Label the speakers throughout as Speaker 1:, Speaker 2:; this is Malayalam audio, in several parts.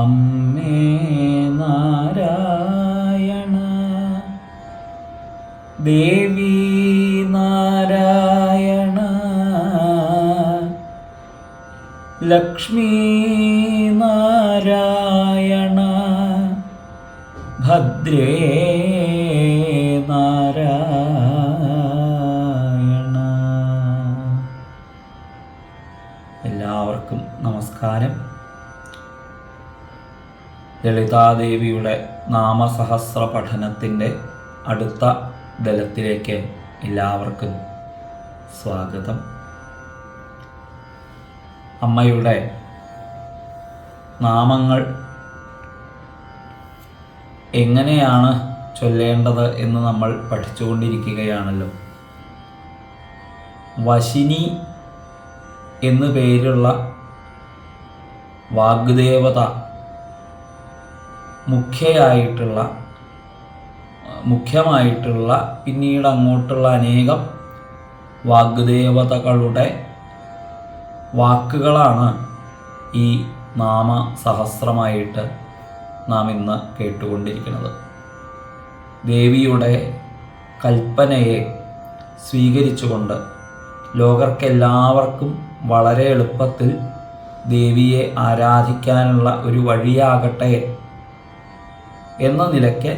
Speaker 1: അമ്മേ നാരായണ ദേവി നാരായണ ലക്ഷ്മി നാരായണ ഭദ്രേ നാരായണ. എല്ലാവർക്കും നമസ്കാരം. ലളിതാദേവിയുടെ നാമസഹസ്ര പഠനത്തിൻ്റെ അടുത്ത ദലത്തിലേക്ക് എല്ലാവർക്കും സ്വാഗതം. അമ്മയുടെ നാമങ്ങൾ എങ്ങനെയാണ് ചൊല്ലേണ്ടത് എന്ന് നമ്മൾ പഠിച്ചുകൊണ്ടിരിക്കുകയാണല്ലോ. വശിനി എന്നു പേരുള്ള വാഗ്ദേവത മുഖ്യമായിട്ടുള്ള പിന്നീട് അങ്ങോട്ടുള്ള അനേകം വാഗ്ദേവതകളുടെ വാക്കുകളാണ് ഈ നാമസഹസ്രമായിട്ട് നാം ഇന്ന് കേട്ടുകൊണ്ടിരിക്കുന്നത്. ദേവിയുടെ കൽപ്പനയെ സ്വീകരിച്ചുകൊണ്ട് ലോകർക്കെല്ലാവർക്കും വളരെ എളുപ്പത്തിൽ ദേവിയെ ആരാധിക്കാനുള്ള ഒരു വഴിയാകട്ടെ എന്ന നിലയ്ക്ക്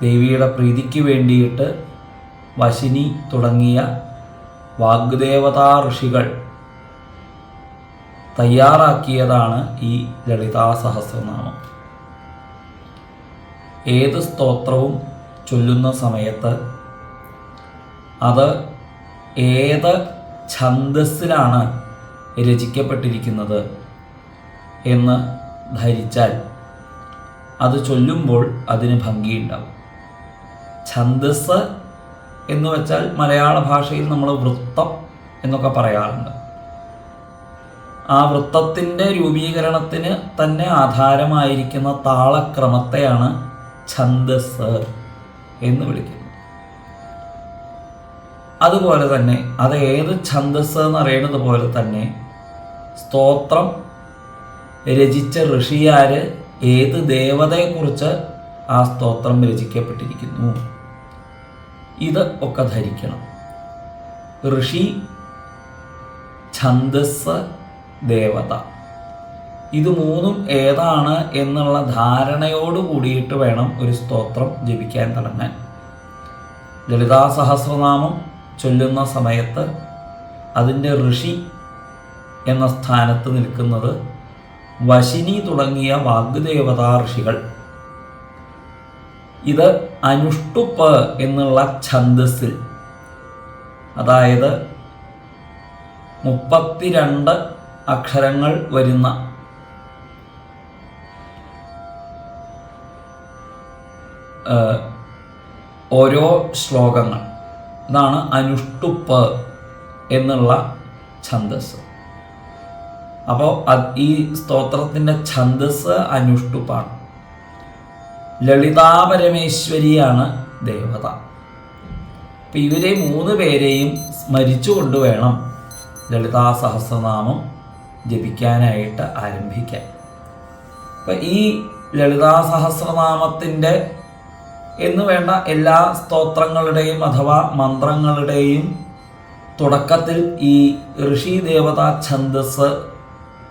Speaker 1: ദേവിയുടെ പ്രീതിക്ക് വേണ്ടിയിട്ട് വശിനി തുടങ്ങിയ വാഗ്ദേവതാ ഋഷികൾ തയ്യാറാക്കിയതാണ് ഈ ലളിതാ സഹസ്രനാമം. ഏത് സ്തോത്രവും ചൊല്ലുന്ന സമയത്ത് അത് ഏത് ഛന്ദസ്സിലാണ് രചിക്കപ്പെട്ടിരിക്കുന്നത് എന്ന് ധരിച്ചാൽ അത് ചൊല്ലുമ്പോൾ അതിന് ഭംഗിയുണ്ടാവും. ഛന്ദസ് എന്ന് വെച്ചാൽ മലയാള ഭാഷയിൽ നമ്മൾ വൃത്തം എന്നൊക്കെ പറയാറുണ്ട്. ആ വൃത്തത്തിൻ്റെ രൂപീകരണത്തിന് തന്നെ ആധാരമായിരിക്കുന്ന താളക്രമത്തെയാണ് ഛന്ദസ് എന്ന് വിളിക്കുന്നത്. അതുപോലെ തന്നെ അത് ഏത് ഛന്ദസ് എന്നറിയുന്നത് പോലെ തന്നെ സ്തോത്രം രചിച്ച ഋഷിയാര് ഏത് ദേവതയെക്കുറിച്ച് ആ സ്തോത്രം രചിക്കപ്പെട്ടിരിക്കുന്നു ഇത് ഒക്കെ ധരിക്കണം. ഋഷി, ഛന്ദസ്, ദേവത, ഇത് മൂന്നും ഏതാണ് എന്നുള്ള ധാരണയോട് കൂടിയിട്ട് വേണം ഒരു സ്തോത്രം ജപിക്കാൻ തുടങ്ങാൻ. ലളിതാ സഹസ്രനാമം ചൊല്ലുന്ന സമയത്ത് അതിൻ്റെ ഋഷി എന്ന സ്ഥാനത്ത് നിൽക്കുന്നത് വശിനി തുടങ്ങിയ വാഗ്ദേവതാ ഋഷികൾ. ഇത് അനുഷ്ടുപ്പ് എന്നുള്ള ഛന്ദസ്സിൽ, അതായത് 32 അക്ഷരങ്ങൾ വരുന്ന ഓരോ ശ്ലോകങ്ങൾ, ഇതാണ് അനുഷ്ടുപ്പ് എന്നുള്ള ഛന്ദസ്. അപ്പോൾ ഈ സ്തോത്രത്തിൻ്റെ ഛന്ദസ് അനുഷ്ടുപ്പാണ്. ലളിതാ പരമേശ്വരിയാണ് ദേവത. അപ്പം ഇവരെ 3 പേരെയും സ്മരിച്ചുകൊണ്ട് വേണം ലളിതാ സഹസ്രനാമം ജപിക്കാനായിട്ട് ആരംഭിക്കാൻ. അപ്പം ഈ ലളിതാ സഹസ്രനാമത്തിൻ്റെ എന്ന് വേണ്ട എല്ലാ സ്തോത്രങ്ങളുടെയും അഥവാ മന്ത്രങ്ങളുടെയും തുടക്കത്തിൽ ഈ ഋഷി ദേവതാ ഛന്ദസ്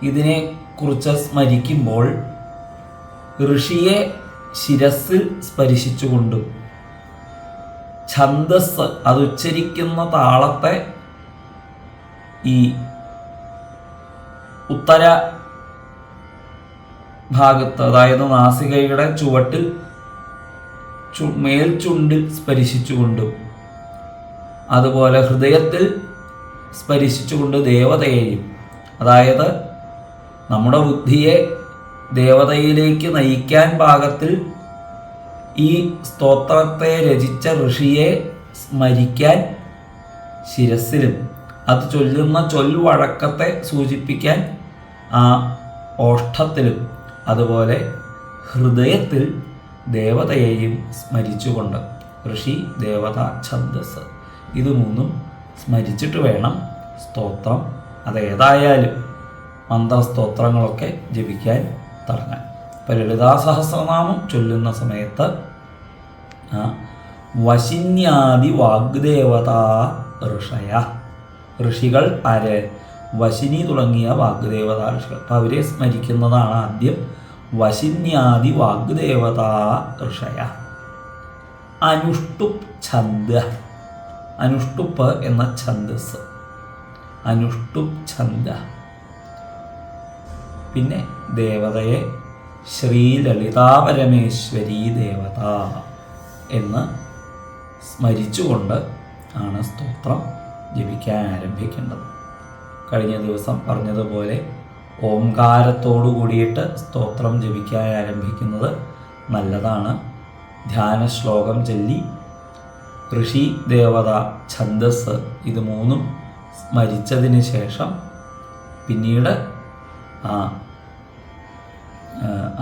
Speaker 1: ഇതിനെക്കുറിച്ച് സ്മരിക്കുമ്പോൾ ഋഷിയെ ശിരസിൽ സ്പരിശിച്ചുകൊണ്ടും ഛന്ദസ് അത് ഉച്ചരിക്കുന്ന താളത്തെ ഈ ഉത്തര ഭാഗത്ത്, അതായത് നാസികയുടെ ചുവട്ടിൽ മേൽചുണ്ടിൽ സ്പരിശിച്ചുകൊണ്ടും അതുപോലെ ഹൃദയത്തിൽ സ്പരിശിച്ചുകൊണ്ട് ദേവതയെയും, അതായത് നമ്മുടെ ബുദ്ധിയെ ദേവതയിലേക്ക് നയിക്കാൻ പാകത്തിൽ ഈ സ്തോത്രത്തെ രചിച്ച ഋഷിയെ സ്മരിക്കാൻ ശിരസിലും അത് ചൊല്ലുന്ന ചൊൽവഴക്കത്തെ സൂചിപ്പിക്കാൻ ആ ഓഷ്ഠത്തിലും അതുപോലെ ഹൃദയത്തിൽ ദേവതയെയും സ്മരിച്ചുകൊണ്ട് ഋഷി, ദേവത, ഛന്ദസ് ഇത് മൂന്നും സ്മരിച്ചിട്ട് വേണം സ്തോത്രം അതേതായാലും മന്ത്രസ്തോത്രങ്ങളൊക്കെ ജപിക്കാൻ തുടങ്ങാൻ. ഇപ്പം ലളിതാ സഹസ്രനാമം ചൊല്ലുന്ന സമയത്ത് വശിന്യാദി വാഗ്ദേവതാ ഋഷയ, ഋഷികൾ ആര്? വശിനി തുടങ്ങിയ വാഗ്ദേവതാ ഋഷികൾ. അപ്പം അവരെ സ്മരിക്കുന്നതാണ് ആദ്യം. വശിന്യാദി വാഗ്ദേവതാ ഋഷയ. അനുഷ്ടുപ് ഛന്ദ്, അനുഷ്ടുപ്പ് എന്ന ഛന്ദസ്, അനുഷ്ടുപ് ഛന്ദ്. പിന്നെ ദേവതയെ ശ്രീലളിതാപരമേശ്വരീ ദേവത എന്ന് സ്മരിച്ചുകൊണ്ട് ആണ് സ്തോത്രം ജപിക്കാൻ ആരംഭിക്കേണ്ടത്. കഴിഞ്ഞ ദിവസം പറഞ്ഞതുപോലെ ഓംകാരത്തോടു കൂടിയിട്ട് സ്തോത്രം ജപിക്കാൻ ആരംഭിക്കുന്നത് നല്ലതാണ്. ധ്യാന ശ്ലോകം ചൊല്ലി ഋഷി ദേവത ഛന്ദസ് ഇത് മൂന്നും സ്മരിച്ചതിന് ശേഷം പിന്നീട്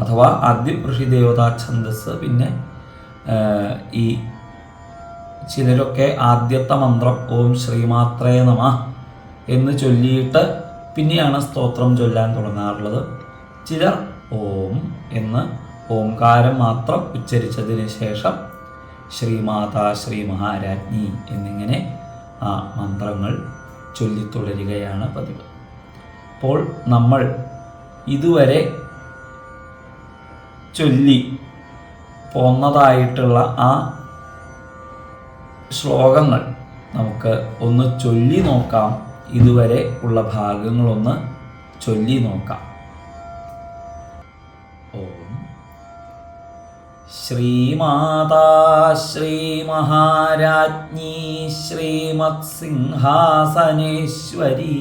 Speaker 1: അഥവാ ആദ്യം ഋഷി ദേവത ഛന്ദസ്, പിന്നെ ഈ ചിലരൊക്കെ ആദ്യത്തെ മന്ത്രം ഓം ശ്രീമാത്രേ നമഃ എന്ന് ചൊല്ലിയിട്ട് പിന്നെയാണ് സ്തോത്രം ചൊല്ലാൻ തുടങ്ങാറുള്ളത്. ചിലർ ഓം എന്ന് ഓംകാരം മാത്രം ഉച്ചരിച്ചതിന് ശേഷം ശ്രീമാതാ ശ്രീ മഹാരാജ്ഞി എന്നിങ്ങനെ ആ മന്ത്രങ്ങൾ ചൊല്ലിത്തുടരുകയാണ് പതിവ്. അപ്പോൾ നമ്മൾ ഇതുവരെ ചൊല്ലി പോന്നതായിട്ടുള്ള ആ ശ്ലോകങ്ങൾ നമുക്ക് ഒന്ന് ചൊല്ലി നോക്കാം. ഇതുവരെ ഉള്ള ഭാഗങ്ങളൊന്ന് ചൊല്ലി നോക്കാം. ഓം ശ്രീമാതാ ശ്രീ മഹാരാജ്ഞി ശ്രീമത്സിംഹാസനേശ്വരി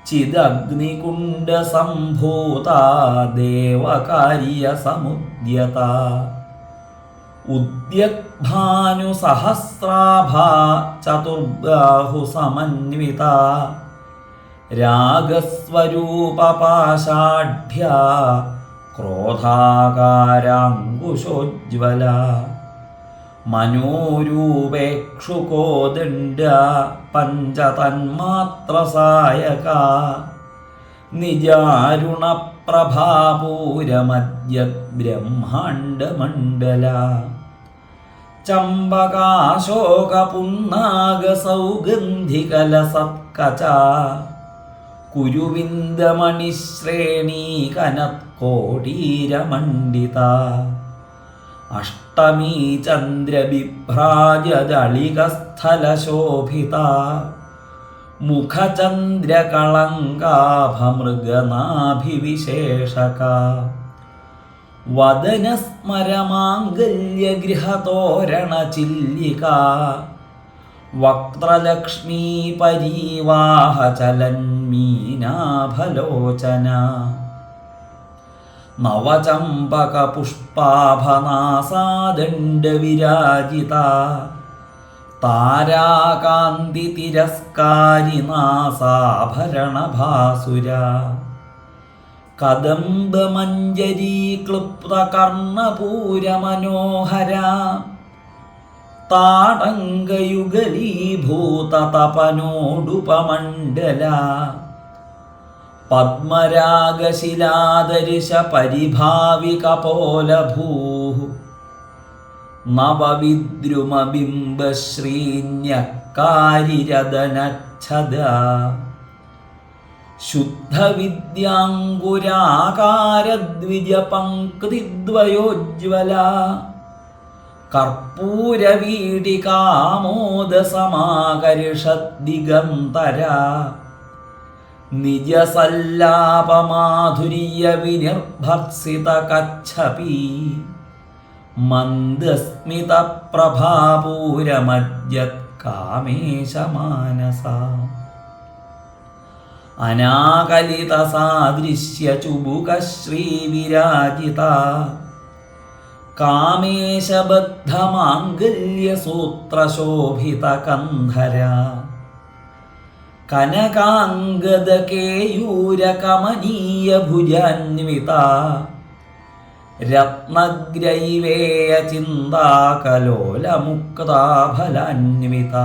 Speaker 1: ചിദഗ്നികുണ്ഡ സംഭൂത ദേവകാര്യ സമുദ്യത ഉദ്യത്ഭാനു സഹസ്രാഭാ ചതുർബാഹു സമന്വിത രാഗസ്വരൂപ പാഷാഢ്യ ക്രോധാകാരാങ്കുശോജ്വല മനോരൂപേക്ഷുകോദണ്ഡ പഞ്ചതന്മാത്രസായക നിജാരുണ പ്രഭാപൂരമദ്യത് ബ്രഹ്മാണ്ഡമണ്ഡല ചമ്പകാശോകപുന്നാഗസൗഗന്ധികലസത്കച കുരുവിന്ദമണിശ്രേണീകനത്കോടീരമണ്ഡിത അഷ്ടമീ ചന്ദ്രബിഭ്രാജദളികസ്ഥലശോഭിത മുഖചന്ദ്രകളങ്കാഭമൃഗനാഭിവിശേഷക വദനസ്മരമാംഗല്യഗൃഹതോരണചില്ലിക വക്ത്രലക്ഷ്മീ പരീവാഹചലന്മീനാഭലോചന നവചമ്പകപുഷ്പാഭനാസാദണ്ഡവിരാജിത താരാകാന്തിതിരസ്കാരിനാസാഭരണഭാസുര കദംബമഞ്ജരീക്ലുപ്തകർണപൂരമനോഹര താടങ്കയുഗലീഭൂതതപനോടുപമണ്ഡല പദ്മരാഗശിലാദർശ പരിഭാവികപോലഭൂഃ നവവിദ്രുമബിംബശ്രീന്യക്കാരിരദനച്ഛദ ശുദ്ധവിദ്യാങ്കുരാകാരദ്വിജപങ്ക്തിദ്വയോജ്വല കർപ്പൂരവീടികാമോദസമാകർഷദ്ദിഗന്തര നിജസല്ലാപമാധുര്യവിനിർഭർസിതകച്ഛപി മന്ദസ്മിതപ്രഭാപൂരമജ്ജത് കാമേശമാനസ അനാകലിതസാദൃശ്യചുബുകശ്രീവിരാജിത കാമേശബദ്ധമാംഗല്യസൂത്രശോഭിതകന്ധര കനകാംഗദകേയൂരകമനീയഭുജാന്വിത രത്നഗ്രൈവേയചിന്താകലോലമുക്താഫലാന്വിത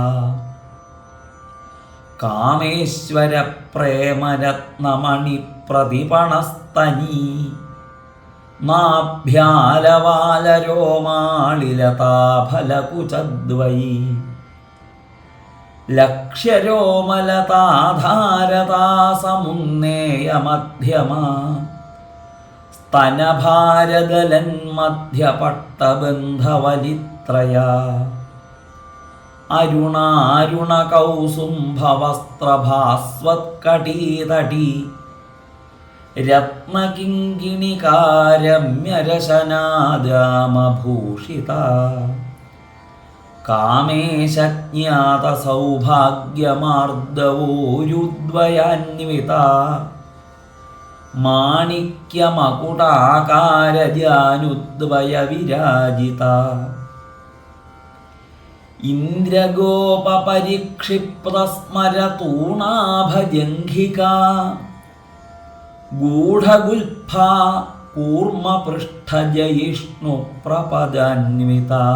Speaker 1: കാമേശ്വര പ്രേമരത്നമണി പ്രതിപണസ്തനി നാഭ്യാലവാലരോമാളിലതാഫലകുചദ്വൈ ലക്ഷ്യരോമലതാധാരതാസമുന്നേയമധ്യമാ സ്തനഭാരദലന്മധ്യപട്ടബന്ധവലിത്രയാ അരുണാരുണകൗസുംഭവസ്ത്രഭാസ്വത്കടീതടീ രത്നകിങ്കിണികാരമ്യരശനാദാമഭൂഷിതാ കാമേശജ്ഞാതസൗഭാഗ്യമാർദ്ദവോരുദ്വയാന്വിതാ മാണിക്യമകുടാകാരജാനുദ്വയവിരാജിതാ ഇന്ദ്രഗോപപരിക്ഷിപ്തസ്മരതൂണാഭജംഘികാ ഗൂഢഗുൽഫാ കൂർമ്മപൃഷ്ഠജയിഷ്ണുപ്രപദാന്വിതാ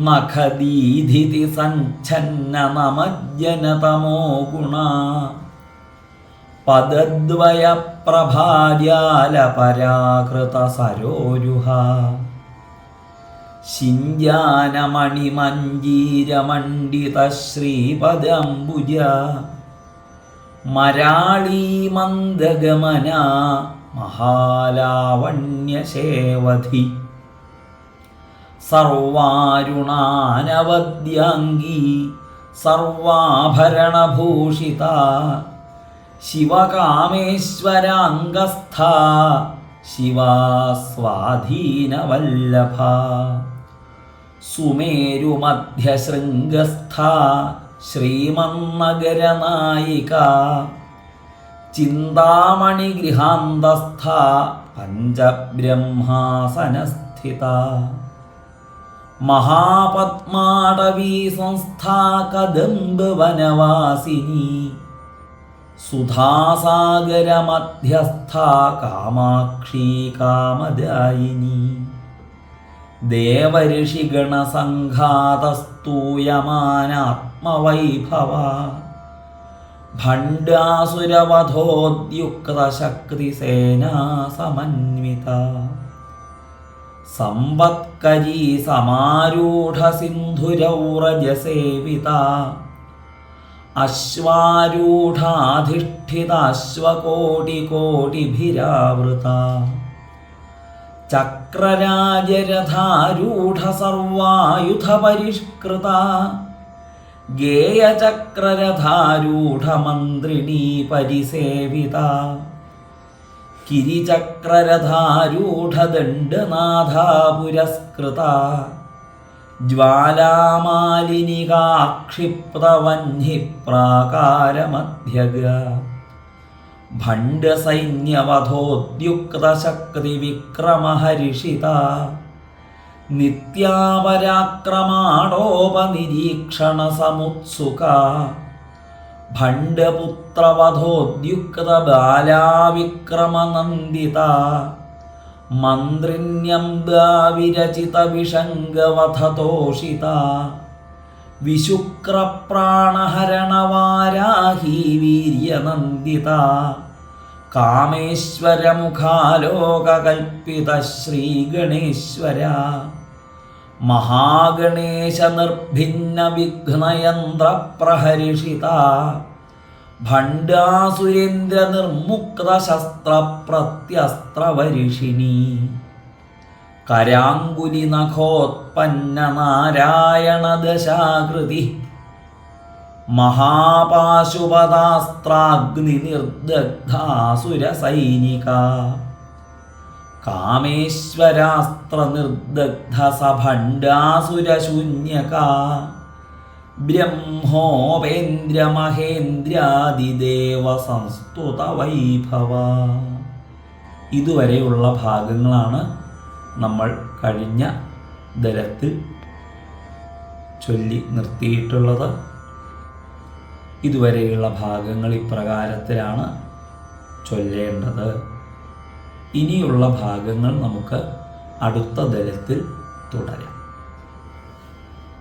Speaker 1: നഖദീധിതി സഞ്ഛന്ന നമജ്ജനതമോ ഗുണാ പദദ്വയപ്രഭാജാലപരാകൃത സരോരുഹാ ശിഞ്ജാനമണിമഞ്ജീരമണ്ഡിതശ്രീപദംബുജ മരാളീമന്ദഗമന മഹാലാവണ്യശേവധി സർവാരുണാനവദ്യാംഗീ സർവാഭരണഭൂഷിതാ ശിവകാമേശ്വരാംഗസ്ഥാ ശിവാ സ്വാധീനവല്ലഭാ സുമേരുമധ്യശൃംഗസ്ഥാ ശ്രീമന്നഗരനായികാ ചിന്താമണിഗൃഹാന്തസ്ഥാ പഞ്ചബ്രഹ്മാസനസ്ഥിതാ മഹാപദ്മാടവീ സംസ്ഥാ കദംബവനവാസിനി സുധാസാഗരമധ്യസ്ഥാ കാമാക്ഷി കാമദായിനി ദേവഋഷിഗണസംഘാതസ്തൂയമാനാത്മവൈഭവ ഭണ്ഡാസുരവധോദ്യുക്തശക്തിസേനാ സമന്വിത സമ്പത്കരീ സമാരൂഢസിന്ധുരൗരജസേവിത അശ്വാരൂഢാധിഷ്ഠിതാശ്വകോടികോടിഭിരാവൃത ചക്രരാജരഥാരൂഢസർവായുധപരിഷ്കൃത ഗേയചക്രരഥാരൂഢമന്ത്രിണീ പരിസേവിത കിരിചക്രരഥാരൂഢദണ്ഡനാഥാ പുരസ്കൃത ജ്വാലാമാലിനികാക്ഷിപ്തവഹ്നിപ്രാകാരമധ്യഗ ഭണ്ഡസൈന്യവധോദ്യുക്തശക്തിവിക്രമഹരിഷിത നിത്യാപരാക്രമാടോപനിരീക്ഷണസമുത്സുക ഭണ്ഡപുത്രവധോദ്യുക്തബാലാവിക്രമനന്ദിത മന്ത്രിണ്യംബാവിരചിതവിഷംഗവധതോഷിത വിശുക്രപ്രാണഹരണവാരാഹീ വീര്യനന്ദിത കാമേശ്വരമുഖാലോകകൽപ്പിത ശ്രീഗണേശ്വര മഹാഗണേശനിർഭിന്നവിഘ്നയന്ത്രപ്രഹരിഷിത ഭണ്ഡാസുരേന്ദ്രനിർമുക്തശസ്ത്രപ്രത്യസ്ത്രവരിഷിണി കരാങ്കുലിനഖോത്പന്നനാരായണദശാകൃതി മഹാപാശുപതാസ്ത്രാഗ്നിനിർദഗ്ധാസുരസൈനിക കാമേശ്വരാസ്ത്രനിർദഗ്ധസഭണ്ഡാസുരശൂന്യക ബ്രഹ്മോപേന്ദ്രമഹേന്ദ്രാദിദേവസംസ്തുതവൈഭവ. ഇതുവരെയുള്ള ഭാഗങ്ങളാണ് നമ്മൾ കഴിഞ്ഞ ദലത്തിൽ ചൊല്ലി നിർത്തിയിട്ടുള്ളത്. ഇതുവരെയുള്ള ഭാഗങ്ങൾ ഇപ്രകാരത്തിലാണ് ചൊല്ലേണ്ടത്. ഇനിയുള്ള ഭാഗങ്ങൾ നമുക്ക് അടുത്ത ദലത്തിൽ തുടരാം.